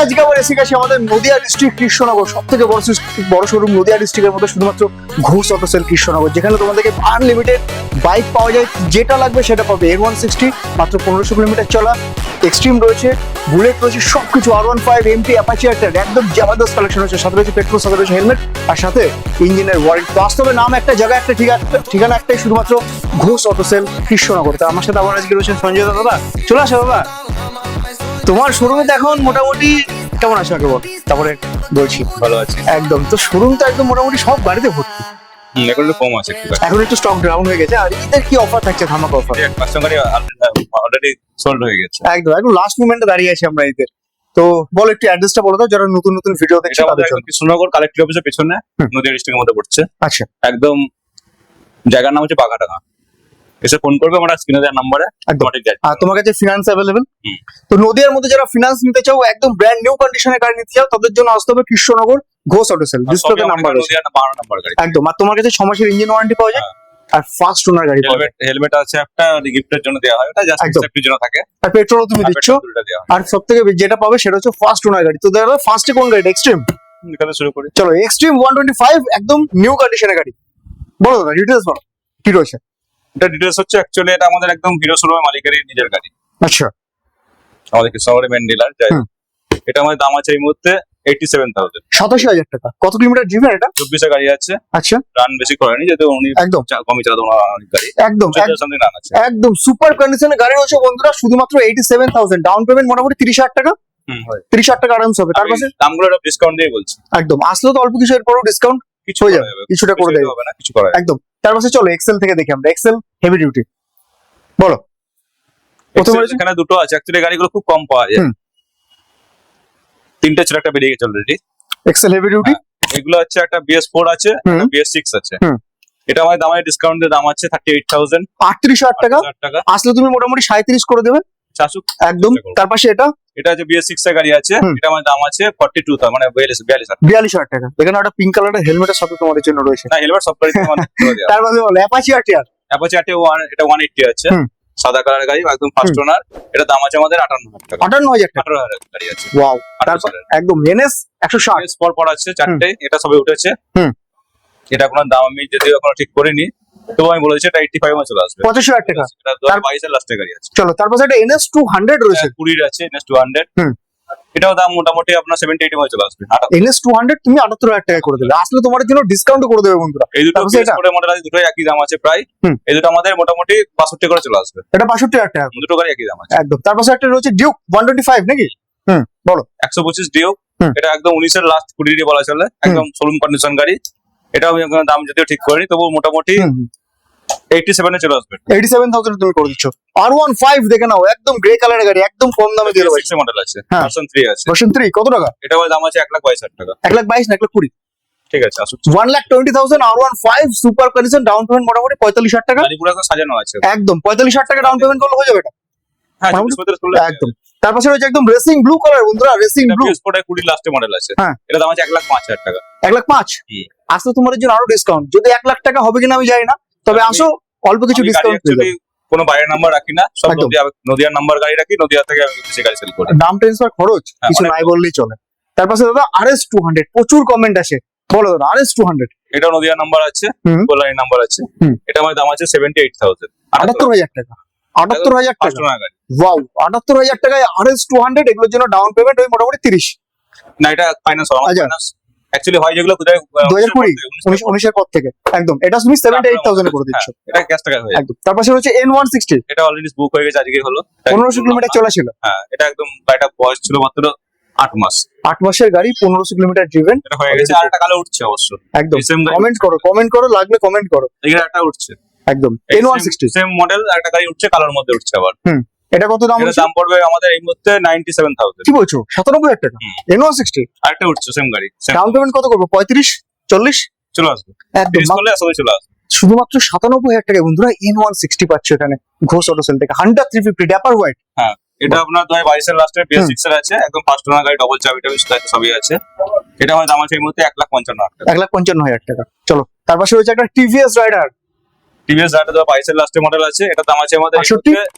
আজকে আবার এসে গেছি আমাদের নদিয়া ডিস্ট্রিক্ট কৃষ্ণনগর, সব থেকে বড় শোরুম নদিয়া ডিস্ট্রিক্টের মধ্যে শুধুমাত্র ঘোষ অটো সেল কৃষ্ণনগর, যেখানে তোমাদেরকে আনলিমিটেড বাইক পাওয়া যায়, যেটা লাগবে সেটা পাবে। N160 মাত্র 1500 কিলোমিটার চলা, এক্সট্রিম রয়েছে, বুলেট রয়েছে, সবকিছু R15 MT অ্যাপাচি একটা একদম জবরদস্ত কালেকশন রয়েছে। সাথে রয়েছে পেট্রোল, সাথে রয়েছে হেলমেট, আর সাথে ইঞ্জিনের ওয়ারেন্টি। বাস্তবে নাম একটা, জায়গা একটা, ঠিকানা একটাই, শুধুমাত্র ঘোষ অটো সেল কৃষ্ণনগর। তা আমার সাথে আবার আজকে রয়েছে সঞ্জয় দাদা। চলে আসো দাদা, তোমার শোরুমে তো এখন মোটামুটি কেমন আছে আগে বল, তারপরে বলছি। ভালো আছে একদম, তো শোরুম তো একদম মোটামুটি সব গাড়িতে ভর্তি। এখন একটু কম আছে এখন একটু স্টক ডাউন হয়ে গেছে। আর ঈদের কি অফার থাকছে, ধামাকা অফার? কাস্টমারই অলরেডি সোল্ড হয়ে গেছে। একদম একদম লাস্ট মোমেন্টে দাঁড়িয়ে আছি আমরা ঈদের। তো বল একটু অ্যাড্রেসটা বলো দাও, যারা নতুন নতুন ভিডিও দেখছে এটা তাদের আমাদের জন্য। একদম কৃষ্ণনগর কালেক্টর অফিসের পেছনে নদিয়া ডিস্ট্রিক্টের মধ্যে পড়ছে। আচ্ছা, একদম জায়গার নাম হচ্ছে বাঘাডাঙ্গা। এসে ফোন করবে, আমরা স্ক্রিনে দেওয়ার নাম্বারে একদম। Automatic guide. আর তোমার কাছে ফিনান্স অ্যাভেলেবেল? হুম। তো নদিয়ার মধ্যে যারা ফিনান্স নিতে চাও, একদম ব্র্যান্ড নিউ কন্ডিশনের গাড়ি নিতে চাও, তাদের জন্য আসতে হবে কৃষ্ণনগর ঘোষ অটো সেল। ডিসপ্লেতে নাম্বার আছে নদিয়া 12 নাম্বার গাড়ি। একদম। আর তোমার কাছে 6 মাসের ইঞ্জিন ওয়ারেন্টি পাওয়া যায়, আর ফার্স্ট ওনার গাড়ি পাওয়া যায়। হেলমেট আছে একটা, গিফটের জন্য দেওয়া হয়, ওটা জাস্ট একদম। সেফটির জন্য থাকে। আর পেট্রোলও তুমি আর দিচ্ছ। পেট্রোলটা দেওয়া হয়। আর সব থেকে যেটা পাবে সেটা হচ্ছে ফার্স্ট ওনার গাড়ি। তো দাদা ফার্স্টে কোন গাড়ি? এক্সট্রিম। এখানে শুরু করি। চলো, এক্সট্রিম 125 একদম নিউ কন্ডিশনের গাড়ি। বলো দাদা ডিটেলস বলো, কি রয়েছে? এটা ডিটেলস হচ্ছে অ্যাকচুয়ালি এটা আমাদের একদম হিরো শোরুমের মালিকেরই নিজের গাড়ি। আচ্ছা, আমাদের কৃষ্ণনগরের মেন ডিলার। এটা আমাদের দাম আছে এই মুহূর্তে 87,000। 87,000 টাকা। কত কিলোমিটার ড্রিভেন এটা? 24 গাড়ি আছে। আচ্ছা, রান বেশি করেনি, যেহেতু উনি একদম কমই চালাতে ওনার অনেক গাড়ি। একদম 14 সামথিং রান আছে। একদম সুপার কন্ডিশনের গাড়ি রয়েছে বন্ধুরা, শুধুমাত্র 87,000। ডাউন পেমেন্ট মোটামুটি 30,000 টাকা। 30,000 টাকা আরামসে হবে। তার পাশে দামগুলো ডিসকাউন্ট দিয়ে বলছি। একদম আসলে তো অল্প কিছু, এরপরও ডিসকাউন্ট কিছু হয়ে করা যাবে, যাবে, কিছুটা করে দেবে। হবে না, কিছু করা যাবে। একদম। তার পাশে চলো এক্সেল থেকে দেখি আমরা। এক্সেল হেভি ডিউটি, বলো প্রথমে Excel এখানে দুটো আছে, অ্যাকচুয়ালি গাড়িগুলো খুব কম পাওয়া যায়। তিনটে ছিল, একটা বেরিয়ে গেছে অলরেডি। Excel heavy duty. এগুলো হচ্ছে একটা BS4 আছে, একটা BS6 আছে। এটা আমাদের দামে ডিসকাউন্ট দিয়ে দাম আছে 38,000 38,000 টাকা। টাকা। আসলে তুমি মোটামুটি 37 করে দেবে চাচুক একদম। তার পাশে এটা এটা আছে BS6 এর গাড়ি আছে। এটা আমাদের দাম আছে 42,000, মানে 42,000। 42,000 টাকা। এখানে একটা পিঙ্ক কালারের হেলমেটের সাথে তোমাদের জন্য রয়েছে। না, হেলমেট সব গাড়িতে আমাদের করে দেওয়া। তার পাশে বলো অ্যাপাচি আরটিআর। অ্যাপাচি এটা 180 আছে, সাদা কালারের গাড়ি, একদম ফার্স্ট ওনার। এটা দাম আছে আমাদের 58,000 টাকা। 58,000 টাকা। 18,000 গাড়ি আছে। ওয়াও। তারপর একদম এনএস 160। স্পর পর আছে চারটে, এটা সবে উঠেছে। এটা কোনো দাম আমি যদিও এখনো ঠিক করিনি, তবু আমি বলেছি এটা 85 এ চলে আসবে। 85,000 টাকা। এটা 2022 এর লাস্টের গাড়ি আছে। চলো তার পাশে একটা এনএস 200 রয়েছে। 20 আছে, নেক্সট 200। এটাও দাম মোটামুটি আপনার 70-80 এ চলে আসবে। এনএস 200 তুমি 78,000 টাকা করে দেবে। আসলে তোমাদের জন্য ডিসকাউন্ট করে দেবে বন্ধুরা। এই দুটো তারপরে এটা? মডেল আছে, দুটোই একই দাম আছে প্রায়। এই দুটো আমাদের মোটামুটি 62 করে চলে আসবে। এটা 62,000 টাকা। দুটো গাড়ি একই দাম আছে একদম। তার পাশে একটা রয়েছে ডিউক 125 নাকি? বলো। 125 ডিউক। এটা একদম 19 এর লাস্ট 20 বলা চলে, একদম শোরুম কন্ডিশন গাড়ি। এটাও আমি এখন দাম যদিও ঠিক করিনি, তবু মোটামুটি 87 এ চলে আসবে। 87,000 তুমি করে দিচ্ছ। R15 দেখে নাও, একদম গ্রে কালারের গাড়ি, একদম কম দামে দিয়ে দেবো। 6 মডেল আছে, ভার্সন 3 আছে। ভার্সন 3 কত টাকা? এটা দাম আছে 1,22,000 টাকা। 1,22,000 না 1,20,000? ঠিক আছে, আসুন। 1,20,000 R15 super condition, down payment মোটামুটি 45,000 টাকা। গাড়ি পুরো একদম সাজানো আছে। একদম 45,000 টাকা ডাউন পেমেন্ট করলে হয়ে যাবে এটা। হ্যাঁ, একদম। তার পাশে রয়েছে একদম রেসিং ব্লু কালার বন্ধুরা, রেসিং ব্লু। স্পোর্ট 20 লাস্টে মডেল আছে। এটা দাম আছে 1,05,000 টাকা। 1,05,000 আসলে তোমাদের জন্য আরো ডিসকাউন্ট। যদি 1,00,000 টাকা হবে কিনা আমি জানি না, তবে আসো অল্প কিছু ডিসকাউন্ট পেয়ে যাবে। কোনো বাইরের নাম্বার রাখি না, সব নদিয়ার নাম্বার গাড়ি রাখি। নদিয়া থেকে আমি বেশি গাড়ি সেল করি। দাম ট্রান্সফার খরচ কিছু অনেক নাই বললেই চলে। তার পাশে দাদা RS 200, প্রচুর কমেন্ট আসে। বলো দাদা RS 200। এটা নদিয়ার নাম্বার আছে, কল্যাণী নাম্বার আছে। এটা আমার দাম আছে 78,000। 78,000 টাকা। 78,000 টাকা। গাড়ি। ওয়াও, 78,000 টাকায় RS 200। এগুলোর জন্য ডাউন পেমেন্ট ওই মোটামুটি 30। না, এটা ফাইন্যান্স হবে। আচ্ছা। ফাইন্যান্স অ্যাকচুয়ালি হয় যেগুলো 2020 এর পর থেকে। একদম এটা তুমি 78,000 এ করে দিচ্ছ। এটা ক্যাশ টাকা হয়ে যায়। একদম। তার পাশে রয়েছে N160। এটা অলরেডি বুক হয়ে গেছে, আজকে হলো। 1500 কিলোমিটার চলা ছিল। হ্যাঁ, এটা একদম গাড়িটা বয়স ছিল মাত্র 8 মাস। 8 মাসের গাড়ি, 1500 কিলোমিটার ড্রিভেন। এটা হয়ে গেছে। আর একটা কালো উঠছে অবশ্য। একদম। Same গাড়ি। কমেন্ট করো লাগলে কমেন্ট করো। এখানে একটা উঠছে একদম N160 সেম মডেল, একটা গাড়ি উঠছে কালোর মধ্যে উঠছে আবার। এটা কত দাম? এর দাম পড়বে আমাদের এই মুহূর্তে 97,000। কি বলছো? 97,000 টাকা N160? আরেকটা উঠছে সেম গাড়ি। ডাউন পেমেন্ট কত করবো? 35 40 চলে আসবে। একদম। চলে আসবে, চলে আসবে। শুধুমাত্র 97,000 টাকায় বন্ধুরা N160 পাচ্ছ এখানে ঘোষ অটো সেল থেকে। Hunter 350 dapper white. হ্যাঁ, এটা আপনার 2022 এর লাস্টে BS6 এর আছে, একদম ফার্স্ট ওনার গাড়ি, ডবল চাবি টাবি সবই আছে। এটা আমার দাম আছে এই মুহূর্তে 1,55,000 টাকা। 1,55,000 টাকা। চলো তার পাশে রয়েছে একটা TVS রাইডার। TVS রাইডার 2022 এর লাস্টে মডেল আছে। এটা দাম আছে আমাদের 68?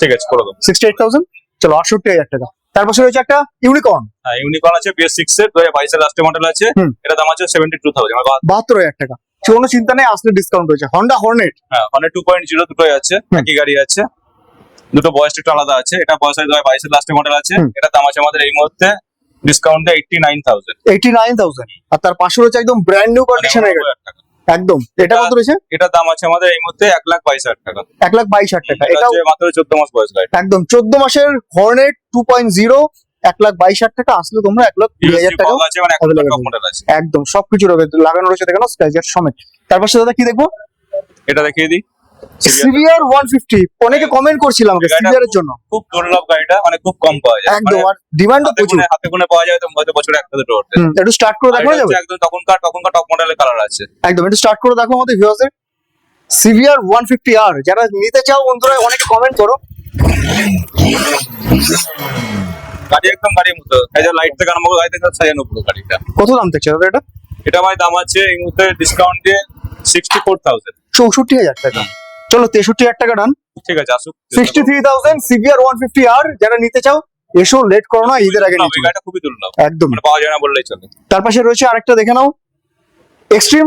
ঠিক আছে, করে দাও। 68,000। চলো 68,000 টাকা। তার পাশে রয়েছে একটা ইউনিকর্ন, হ্যাঁ ইউনিকর্ন আছে BS6 এর 2022 এর লাস্টের মডেল আছে। হুম। এটা দাম আছে 72,000 মানে 72,000 টাকা। কোনো চিন্তা নেই, আসলে ডিসকাউন্ট রয়েছে। হন্ডা হর্নেট, হ্যাঁ মানে 2.0 দুটোই আছে, হুম। একই গাড়ি আছে, দুটো বয়সটা একটু আলাদা আছে। এটা বয়স 2022 এর লাস্টের মডেল আছে। হুম। এটা দাম আছে আমাদের এই মুহূর্তে ডিসকাউন্ট দিয়ে 89,000 89,000। আর তার পাশে রয়েছে একদম ব্র্যান্ড নিউ কন্ডিশনের গাড়ি, 90,000 টাকা। একদম। এটা কত রয়েছে? এটার দাম আছে আমাদের এই মুহূর্তে 1,22,000 টাকা। 1,22,000 টাকা। এটা এটাও হচ্ছে মাত্র 14 মাস বয়স গাড়ি। একদম 14 মাসের হর্নেট 2.0, 1,22,000 টাকা। আসলে তোমরা 1,20,000 টাকা পাওয়া আছে মানে একটা available টপ মডেল আছে। একদম সবকিছু লাগানো রয়েছে, দেখেন স্ক্র্যাচের সমেত। তার পাশে দাদা কি দেখবো? এটা দেখিয়ে দিই। সিভিআর 150। অনেকে কমেন্ট করছিলাম আমাকে গাড়িটা সিভিআর এর জন্য, খুব দুর্লভ গাড়িটা, মানে খুব কম পাওয়া যায়। একদম। মানে আর ডিমান্ডও প্রচুর। হাতে গুনে পাওয়া যায়, তো হয়তো বছরে একটা দুটো ওঠে। একটু স্টার্ট করে আর দেখানো এটা যাবে? হচ্ছে একদম তখনকার টপ মডেলের কালার আছে। একদম, একটু স্টার্ট করে দেখো আমাদের ভিউয়ার্সদের। সিভিআর 150R যারা নিতে চাও বন্ধুরা, অনেকে কমেন্ট করো। গাড়ি একদম গাড়ির মতো, এই যে লাইট থেকে আরম্ভ করে গাড়ি থেকে সাজানো পুরো গাড়িটা। কত দাম থাকছে দাদা এটা? এটা আমার দাম আছে এই মুহূর্তে ডিসকাউন্ট দিয়ে 64,000। 64,000 টাকা। চলো 63,000 টাকা ডান। ঠিক আছে, আসুক। 63,000 সিভিআর 150R যারা নিতে চাও এসো, লেট করো না, ঈদের আগে নিয়ে এই চলো। গাড়িটা খুবই দুর্লভ, একদম। মানে পাওয়া যায় না বললেই চলে। তার পাশে রয়েছে আরেকটা, দেখে নাও, এক্সট্রিম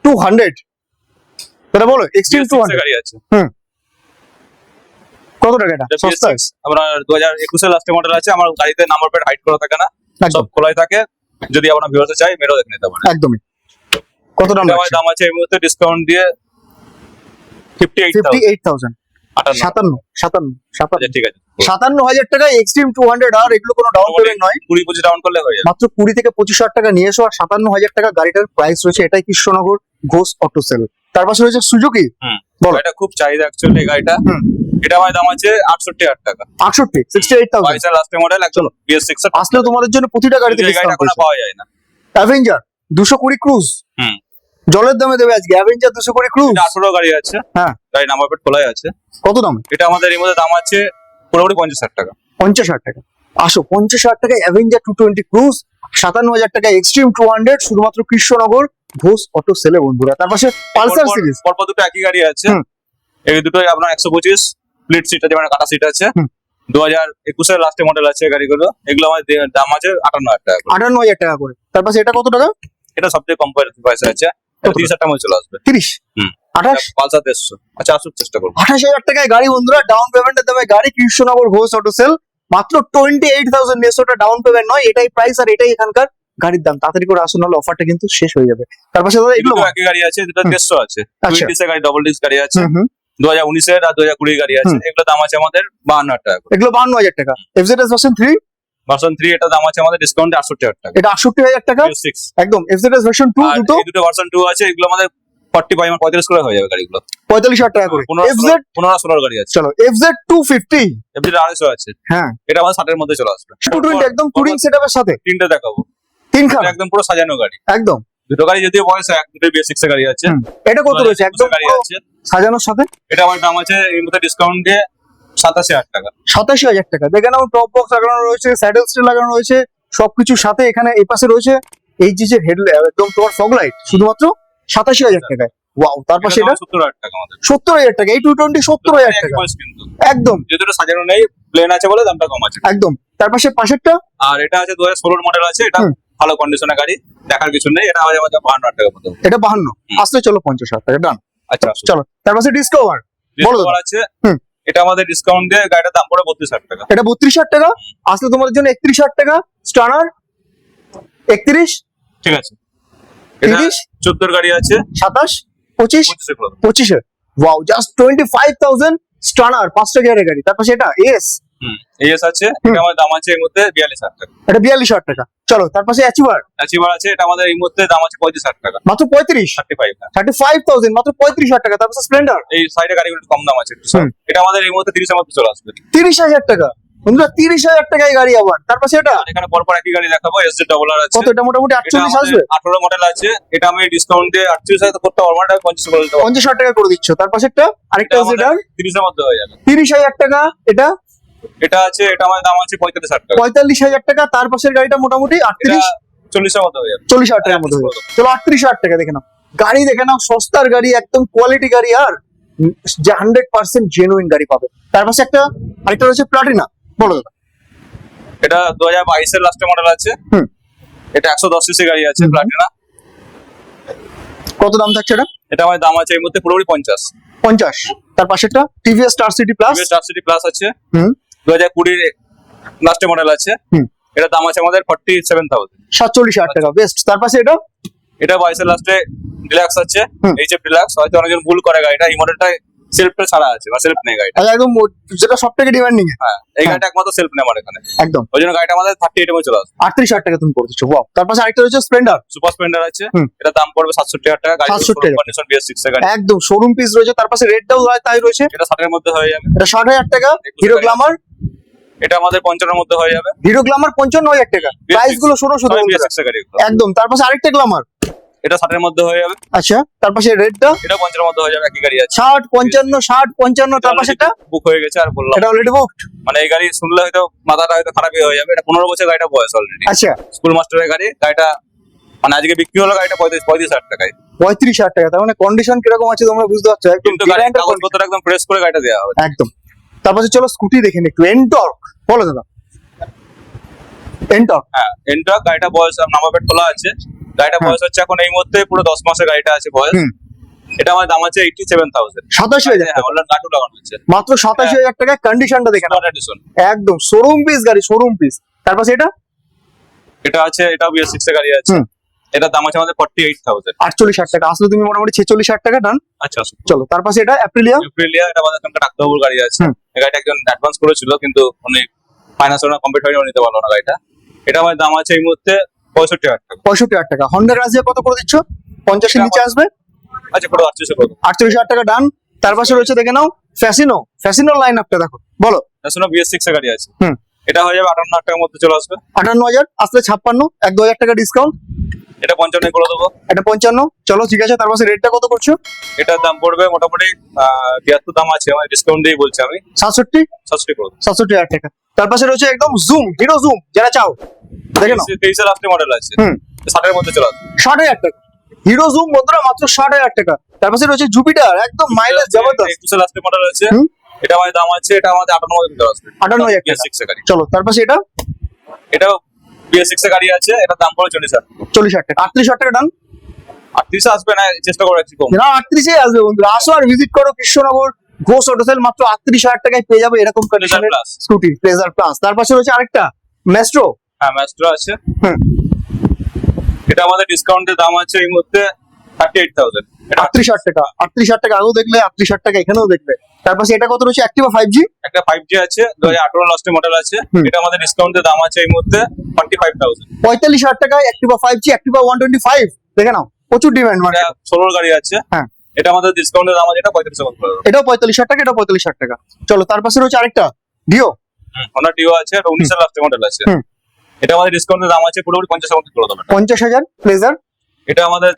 200। তারা বলো এক্সট্রিম BS6 এর 200 গাড়ি আছে। কত টাকা এটা? এটা সস্তা? BS6 আপনার 2021 এর লাস্টের মডেল আছে। আমার গাড়িতে নাম্বার প্লেট হাইড করা থাকে না, একদম সব খোলাই থাকে। যদি আপনার ভিউয়ার্স চাই মেরেও দেখে নিতে পারেন। একদমই। কত দাম এটা আমার লাগছে? দাম আছে এই মুহূর্তে ডিসকাউন্ট দিয়ে 58,000। 58,000। 57 আচ্ছা, ঠিক আছে। 57,000 টাকা এক্সট্রিম 200R। এগুলো কোনো ডাউন পেমেন্ট নয়, 20-25 ডাউন করলে হয়ে যাবে। মাত্র 20 থেকে 25,000 টাকা নিয়ে এসো। আর 57,000 টাকা গাড়িটার প্রাইস রয়েছে। এটাই কৃষ্ণনগর ঘোষ অটো সেল। তার পাশে রয়েছে সুজুকি, বলো। এটা খুব চাহিদা অ্যাকচুয়ালি এই গাড়িটা। হুম। এটা আমার দাম আছে 68,000 টাকা। 68,000। 22 এর লাস্টের মডেল একদম BS6 এর। আসলে তোমাদের জন্য প্রতিটা গাড়িতে এই গাড়িটা ডিসকাউন্ট এখন আর রয়েছে। পাওয়া যায় না। অ্যাভেঞ্জার 220 ক্রুজ, হুম। জলের দামে দেবে আজকে অ্যাভেঞ্জার 220 ক্রুজ। এটা 18 গাড়ি আছে। হ্যাঁ। গাড়ি নাম্বার প্লেট খোলাই আছে। কত দাম? এটা আমাদের এই মধ্যে দাম আছে পুরোপুরি 50,000 টাকা। 50,000 টাকা। আসো 50,000 টাকায় অ্যাভেঞ্জার 220 ক্রুজ, 57,000 টাকায় এক্সট্রিম 200 শুধুমাত্র কৃষ্ণনগর ঘোষ অটো সেলে বন্ধুরা। তার পাশে পালসার সিরিজ, পরপর দুটো একই গাড়ি আছে। হুম। এই দুটোই আপনার 125 স্প্লিট সিট আছে, মানে কাটা সিট আছে। হুম। 2021 এর লাস্টের মডেল আছে গাড়িগুলো। এগুলো আমার দাম আছে 58,000 টাকা করে। 58,000 টাকা করে। তার পাশে এটা কত টাকা? এটা সবথেকে কম প্রাইস আছে, 30,000 টাকা মধ্যে চলে আসবে। 30, হুম। 28, পালসার 150। আচ্ছা, আসুক, চেষ্টা করবো। 28,000 টাকায় গাড়ি বন্ধুরা, ডাউন পেমেন্টের দামে গাড়ি কৃষ্ণনগর ঘোষ অটো সেল। মাত্র 28,000 নিয়ে এসো। ওটা ডাউন পেমেন্ট নয়, এটাই প্রাইস আর এটাই এখানকার গাড়ির দাম। তাড়াতাড়ি করে আসুন, নাহলে অফারটা কিন্তু শেষ হয়ে যাবে। তার পাশে দাদা এগুলো এগুলো একই গাড়ি আছে, দুটো 150 আছে। আচ্ছা। 20 এর গাড়ি, ডবল ডিস্ক গাড়ি আছে। হুম হুম। 2019 এর আর 2020 গাড়ি আছে। হুম। এগুলো দাম আছে আমাদের 52,000 টাকা করে। এগুলো 52,000 টাকা। এফজেডএস ভার্সন 3 ভার্সন 3 এটা দাম আছে আমাদের ডিসকাউন্টে 68,000 টাকা। এটা 68,000 টাকা BS6 একদম। এফজেডএস ভার্সন 2 আর দুটো এই দুটো ভার্সন 2 আছে। এগুলো আমাদের 45 করে হয়ে যাবে গাড়িগুলো। 45,000 টাকা করে। 15 FZ 16 গাড়ি আছে। চলো FZ 250, এফজেড 250 আছে। হ্যাঁ এটা আমাদের 60 এর মধ্যে চলে আসবে। 220 একদম টুরিং সেটআপের সাথে তিনটে দেখাবো। তিনখানা এটা একদম পুরো সাজানো গাড়ি। একদম। দুটো গাড়ি যদিও বয়স এক, দুটো BS6 এর গাড়ি আছে। হুম। এটা কত রয়েছে? একদম গাড়ি পুরো আছে। সাজানোর সাথে এটা আমার দাম আছে এই মধ্যে ডিসকাউন্ট দিয়ে 87,000 টাকা। 87,000 টাকা। দেখে নাও, টপ বক্স লাগানো রয়েছে, স্যাডেল স্টিল লাগানো রয়েছে, সবকিছু সাথে। এখানে এই পাশে রয়েছে এই যে হেডলাইট, একদম তোমার ফগ লাইট, শুধুমাত্র 87,000 টাকায়। ওয়াও। তার পাশে এটা 70,000 টাকা আমাদের। 70,000 টাকা। এই 220 70,000 একই টাকা বয়স কিন্তু। একদম যেহেতু সাজানো নেই, প্লেন আছে বলে দামটা কম আছে। একদম। তার পাশে পাশেরটা আর এটা আছে 2016 মডেল আছে। এটা হুম। ভালো কন্ডিশনের গাড়ি, দেখার কিছু নেই। এটা আমাদের 52,000 টাকা মতো। এটা 52। আসলে চলো 50,000 টাকা ডান। আচ্ছা, আসুন। চলো তার পাশে ডিসকভার, বলো ডিসকভার দাদা। আছে। হুম। এটা আমাদের ডিসকাউন্ট দিয়ে গাড়িটার দাম পড়ে 32,000 টাকা। এটা 32,000 টাকা। আসলে তোমাদের জন্য 31,000 টাকা। স্টানার 31, ঠিক আছে। এটা 30, 14 গাড়ি আছে। 27, 25, 25 করে। 25-এ। ওয়াও, জাস্ট 25,000 স্টানার, 5টা গিয়ারের গাড়ি। তার পাশে এটা এস, হুম। এস আছে। এটা আমাদের দাম আছে এর মধ্যে 42,000 টাকা। এটা 42,000 টাকা। চলো তার পাশে অ্যাচিভার, অ্যাচিভার আছে। এটা আমাদের এই মুহূর্তে দাম আছে 35,000 টাকা। মাত্র 35, 35 না। 35,000 মাত্র 35,000 টাকা। তার পাশে স্প্লেন্ডার এই সাইডে গাড়িগুলো একটু কম দাম আছে একটু। হুম। এটা আমাদের এই মুহূর্তে 30 এর মধ্যে চলে আসবে। 30,000 টাকা বন্ধুরা, 30,000 টাকায় গাড়ি আবার। তার পাশে এটা আর এখানে পরপর একই গাড়ি দেখাবো। এসজেড ডাবল আর আছে। কত? এটা মোটামুটি এটা 48 আমাদের আসবে। 18 মডেল আছে। এটা আমি ডিসকাউন্ট দিয়ে 38,000 করতে পারবো না, 50 করে দিতে পারবো। 50,000 টাকা করে দিচ্ছ। তার পাশে একটা আরেকটা এটা আছে, আমাদের এটা 30 এর মধ্যে হয়ে যাবে। 30,000 টাকা। এটা এটা আছে। এটা আমাদের দাম আছে 45,000 টাকা। 45,000 টাকা। তার পাশের গাড়িটা মোটামুটি এটা 38, 40 এর মধ্যে হয়ে যাবে। 40,000 টাকার মধ্যে হয়ে যাবে। চলো 38,000 টাকা দেখে নাও। গাড়ি দেখে নাও, সস্তার গাড়ি, একদম কোয়ালিটি গাড়ি, আর যে 100% জেনুইন গাড়ি পাবে। তার পাশে একটা আরেকটা রয়েছে প্লাটিনা, বলো দাদা। এটা 2022 এর লাস্টের মডেল আছে। হুম। এটা 110 সিসি গাড়ি আছে হুম। প্লাটিনা। কত দাম থাকছে এটা? এটা আমার দাম আছে এই মুহূর্তে পুরোপুরি 50। 50। তার পাশেরটা TVS star city plus. Star city plus আছে, হুম 2020 লাস্টের মডেল আছে। হুম। এটা দাম আছে আমাদের 47,000। 47,000 টাকা বেস্ট। তার পাশে এটা এটা 22 এর লাস্টে ডিলাক্স আছে, হুম। HF deluxe. হয়তো অনেকজন ভুল করে গাড়িটা, এই মডেলটা সেলফটা ছাড়া আছে বা সেলফ নেই গাড়িটা। একদম যেটা সব থেকে ডিমান্ডিং এ। হ্যাঁ, এই গাড়িটা একমাত্র সেলফ নেই আমার এখানে, একদম ওই জন্য গাড়িটা আমাদের 38 এ চলে আসবে। 38,000 টাকা তুমি করে দিচ্ছ। ওয়াও। তার পাশে আরেকটা রয়েছে স্প্লেন্ডার। সুপার স্প্লেন্ডার আছে, হুম। এটা দাম পড়বে 67,000 টাকা। গাড়ি 67,000 কন্ডিশন BS6 এর গাড়ি। একদম শোরুম পিস রয়েছে। তার পাশে রেডটাও তাই রয়েছে। এটা 60 এর মধ্যে হয়ে যাবে। এটা 60,000 টাকা। Hero Glamour. এটা আমাদের 55 এর মধ্যে হয়ে যাবে। হিরো গ্ল্যামার 55,000 টাকা। প্রাইস গুলো শোনো শুধু সবাই বন্ধুরা। BS6 এর গাড়ি এগুলো। একদম। তার পাশে আরেকটা গ্ল্যামার। এটা 60 এর মধ্যে হয়ে যাবে। আচ্ছা। তার পাশে রেডটা এটা 50 এর মধ্যে হয়ে যাবে, একই গাড়ি আছে। 60 55 60 55। তার পাশেটা বুক হয়ে গেছে আর বললাম, এটা অলরেডি বুকড। মানে এই গাড়ি শুনলে হয়তো মাথাটা হয়তো খারাপই হয়ে যাবে। এটা 15 বছর গাড়িটা বয়স অলরেডি, আচ্ছা। স্কুল মাস্টারের গাড়ি। গাড়িটা মানে আজকে বিক্রি হলো গাড়িটা 35,000 টাকায়। 35,000 টাকা। তার মানে কন্ডিশন কিরকম আছে তোমরা বুঝতে পারছো। একদম কিন্তু গাড়ির guaranteed condition। কাগজপত্র একদম ফ্রেশ করে গাড়িটা দেওয়া হবে। একদম। তার পাশে চলো স্কুটি দেখেন একটু। এনটর্ক বলো দাদা। এনটর্ক। হ্যাঁ, এন্ট্রা গাড়িটা বয়স নাম্বার প্লেট খোলা আছে। গাড়িটা হ্যাঁ। বয়স হচ্ছে এখন এই মুহূর্তে পুরো 10 মাসের গাড়িটা আছে বয়স। হুম। এটা আমার দাম আছে 87,000। 87,000 হ্যাঁ, টাকা। অনলাইন কার্ডও লাগানো আছে। মাত্র 87,000 টাকায় কন্ডিশনটা দেখেন। Smart edition. একদম শোরুম পিস গাড়ি, শোরুম পিস। তার পাশে এটা এটা আছে, এটা BS6 এর গাড়ি আছে। হুম। এটা দাম আছে আমাদের 48,000। 48,000 টাকা। আসলে তুমি মোটামুটি 46,000 টাকা ডান। আচ্ছা, চলো তার পাশে এটা অ্যাপ্রিলিয়া। এপ্রিলিয়া, এটা আমাদের এখানকার ডাক্তারবাবুর গাড়ি আছে। হুম। এই গাড়িটা একজন অ্যাডভান্স করেছিল, কিন্তু উনি ফাইন্যান্স ওনার কমপ্লিট হয়নি, নিতে পারলো না গাড়িটা। এটা আমার দাম আছে এই মুহূর্তে 65,000 টাকা। 65,000 টাকা। হন্ডা রাজিয়া কত করে দিচ্ছ? 50 এর নিচে আসবে। আচ্ছা, পুরো 38 করে 48,000 টাকা ডান। তার পাশে রয়েছে দেখে নাও ফ্যাসিনো। ফ্যাসিনোর লাইন আপটা দেখো, বলো। শুনো, BS6 এর গাড়ি আছে। হুম। এটা হয়ে যাবে 58,000 টাকার মধ্যে চলে আসবে। 58,000 আসলে 56 1-2,000 টাকা ডিসকাউন্ট। এটা 55 করে দেবো। এটা 55। চলো ঠিক আছে। তার পাশে রেটটা কত করছো? এটার দাম পড়বে মোটামুটি 73 দাম আছে, আমার ডিসকাউন্ট দিয়ে বলছি আমি 67 67 করে দেবো। 67,000 টাকা। তার পাশে রয়েছে একদম জুম, হিরো জুম যারা চাও দেখে নাও। 23 এর লাস্টে মডেল আছে, হুম। 60 এর মধ্যে চলে আসবে। 60,000 টাকা। হিরো জুম বন্ধুরা মাত্র 60,000 টাকা। তার পাশে রয়েছে জুপিটার, একদম মাইলেজ জবরদস্ত। 21 এর লাস্টে মডেল আছে। হুম। এটা আমার দাম আছে, এটা আমাদের 58 মধ্যে চলে আসবে। 58,000 টাকা। BS6 এর গাড়ি। চলো তার পাশে এটা এটাও BS6 এর গাড়ি আছে, এটার দাম পড়বে 40,000। 40,000 টাকা। 38,000 টাকা ডান। 38 আসবে না, চেষ্টা করে রাখছি কম। না 38 আসবে বন্ধুরা। আসো আর ভিজিট করো কৃষ্ণনগর ঘোষ অটোসেল। মাত্র 38,000 টাকায় পেয়ে যাবে এরকম কন্ডিশনের Plus। Scooty pleasure plus. তার পাশে রয়েছে আরেকটা ম্যাস্ট্রো। হ্যাঁ, ম্যাস্ট্রো আছে। হুম। এটা আমাদের ডিসকাউন্টের দাম আছে এই মুহূর্তে 38,000। এটা 38,000 টাকা। 38,000 টাকা আগেও দেখলে, 38,000 টাকা এখানেও দেখবে। তার পাশে এটা কত রয়েছে? অ্যাক্টিভা 5G। একটা 5G আছে, 2018 লাস্টের মডেল আছে। হুম। এটা আমাদের ডিসকাউন্টের দাম আছে এই মুহূর্তে 45,000। 45,000 টাকায় অ্যাক্টিভা 5G, অ্যাক্টিভা 125 দেখে নাও। প্রচুর ডিমান্ড মানে। এটা 16 গাড়ি আছে। হ্যাঁ। এটা আমাদের ডিসকাউন্টের দাম আছে, এটা 35,000 করে দেবো। এটাও 45,000 টাকা, এটাও 45,000 টাকা। চলো তার পাশে রয়েছে আরেকটা ডিও। Honda Dio আছে, এটা 19 এর লাস্টের মডেল আছে। হুম। এটা আমাদের ডিসকাউন্টের দাম আছে পুরোপুরি 50,000 মধ্যে করে দেবো। 50,000 প্লেজার। এটা আমাদের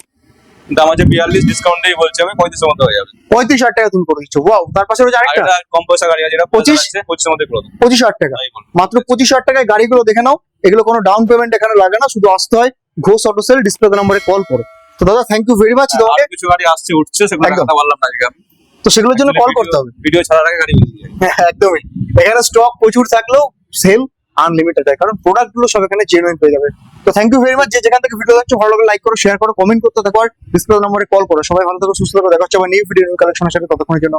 দাম আছে 42, ডিসকাউন্টেই বলছি আমি 35,000 মধ্যে হয়ে যাবে। 35,000 টাকা তুমি করে দিচ্ছ। ওয়াও। তার পাশে রয়েছে আর আরেকটা এটা কম পয়সা গাড়ি আছে, এটা 25 আছে, 25,000 মধ্যে করে দেবো। 25,000 টাকা। তাই বলুন। মাত্র 25,000 টাকায় গাড়িগুলো দেখে নাও। এগুলো কোনো ডাউন পেমেন্ট এখানে লাগে না, শুধু আসতে হয় ঘোষ অটোসেল। ডিসপ্লে নম্বরে কল করো। তো দাদা থ্যাংক ইউ ভেরি মাচ তোমাকে। আর কিছু গাড়ি আসছে, উঠছে, সেগুলো একদম। দেখাতে পারলাম না আজকে আমি। তো সেগুলোর জন্য কল করতে হবে। ভিডিও ছাড়ার আগে গাড়ি বেরিয়ে যায়। হ্যাঁ, একদমই। এখানে স্টক প্রচুর থাকলেও সেল আনলিমিটেড হয়, কারণ প্রোডাক্ট গুলো সব এখানে জেনুইন পেয়ে যাবে। তো থ্যাংক ইউ ভেরি মাচ। যে যেখান থেকে ভিডিও দেখছো ভালো লাগলে লাইক করো, শেয়ার করো, কমেন্ট করতে থাকো, আর ডিসপ্লে নম্বরে কল করো। সবাই ভালো থাকো, সুস্থ থাকো। দেখা হচ্ছে আবার নিউ ভিডিও, নিউ কালেকশনের সাথে। ততক্ষণের জন্য